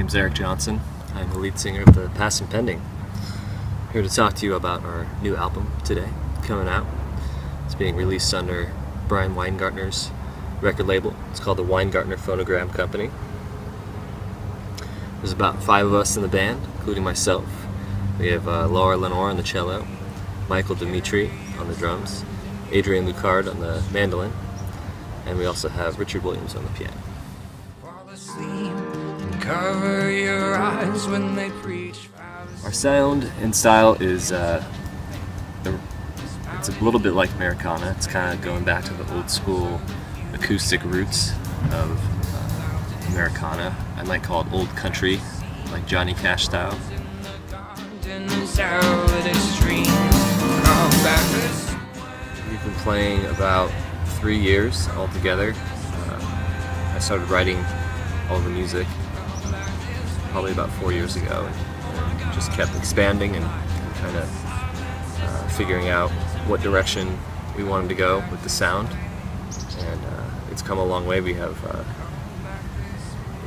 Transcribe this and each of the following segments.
name's Eric Johnson. I'm the lead singer of the past Impending. Here to talk to you about our new album today, coming out. It's being released under Brian Weingartner's record label. It's called the Weingartner Phonogram Company. There's about 5 of us in the band, including myself. We have Laura Lenore on the cello, Michael Dimitri on the drums, Adrian Lucard on the mandolin, and we also have Richard Williams on the piano. Cover your eyes when they preach. Our sound and style is it's a little bit like Americana. It's kind of going back to the old school acoustic roots of Americana. I might call it old country, like Johnny Cash style. We've been playing about 3 years altogether. I started writing all the music probably about 4 years ago, and just kept expanding and kind of figuring out what direction we wanted to go with the sound, and it's come a long way. We have at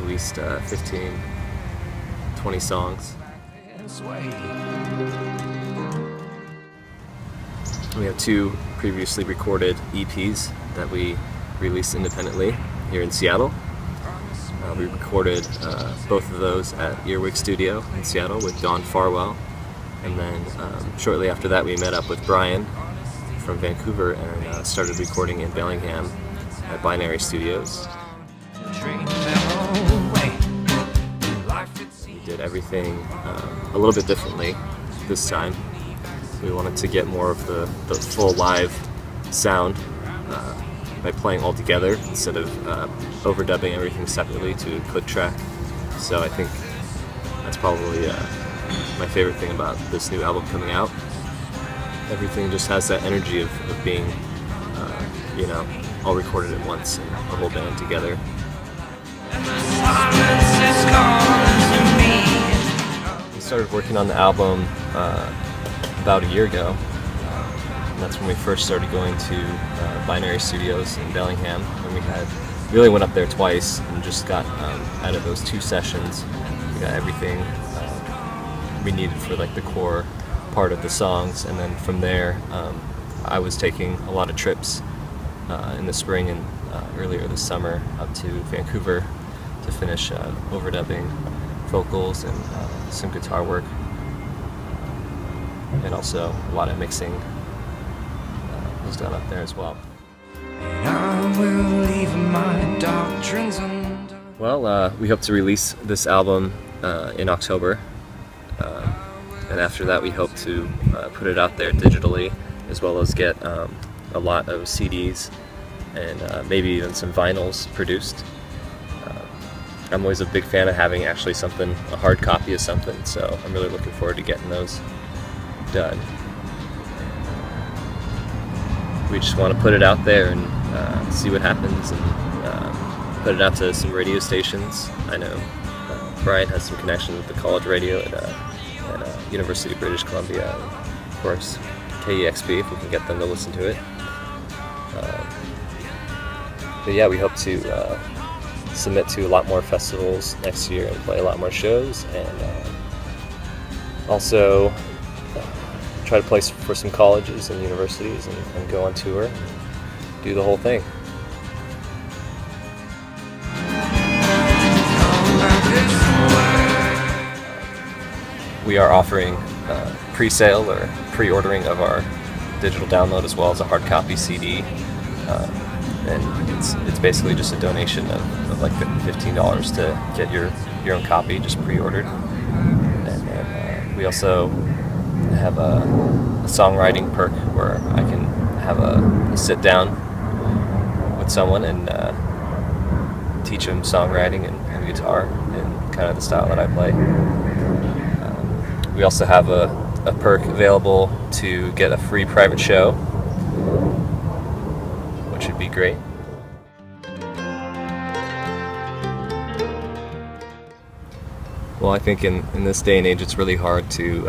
least 15, 20 songs. We have 2 previously recorded EPs that we released independently here in Seattle. We recorded both of those at Earwig Studio in Seattle with Don Farwell, and then shortly after that we met up with Brian from Vancouver and started recording in Bellingham at Binary Studios. We did everything a little bit differently this time. We wanted to get more of the full live sound by playing all together instead of overdubbing everything separately to a click track. So I think that's probably my favorite thing about this new album coming out. Everything just has that energy of being, all recorded at once and the whole band together. We started working on the album about a year ago. That's when we first started going to Binary Studios in Bellingham, and we really went up there twice and just got out of those 2 sessions, we got everything we needed for like the core part of the songs. And then from there I was taking a lot of trips in the spring and earlier this summer up to Vancouver to finish overdubbing vocals and some guitar work, and also a lot of mixing was done up there as well. Well, we hope to release this album in October, and after that we hope to put it out there digitally, as well as get a lot of CDs and maybe even some vinyls produced. I'm always a big fan of having actually a hard copy of something, so I'm really looking forward to getting those done. We just want to put it out there and see what happens, and put it out to some radio stations. I know Brian has some connections with the college radio at University of British Columbia, and of course KEXP, if we can get them to listen to it. But yeah, we hope to submit to a lot more festivals next year and play a lot more shows, and also try to play for some colleges and universities and go on tour and do the whole thing. We are offering pre-sale or pre-ordering of our digital download as well as a hard copy CD, and it's basically just a donation of like $15 to get your own copy just pre-ordered. And then we also have a songwriting perk where I can have a sit down with someone and teach them songwriting and guitar in kind of the style that I play. We also have a perk available to get a free private show, which would be great. Well, I think in this day and age it's really hard to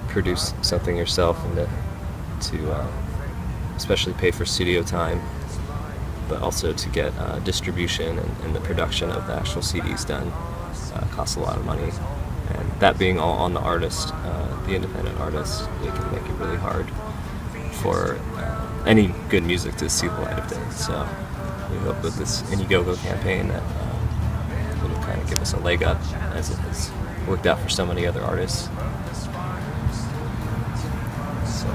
produce something yourself and to especially pay for studio time, but also to get distribution and the production of the actual CDs done. costs a lot of money, and that being all on the artist, the independent artist, it can make it really hard for any good music to see the light of day. So we hope with this Indiegogo campaign that it'll kind of give us a leg up, as it has worked out for so many other artists. So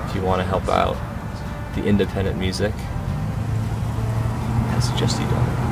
if you want to help out the independent music, I suggest you don't.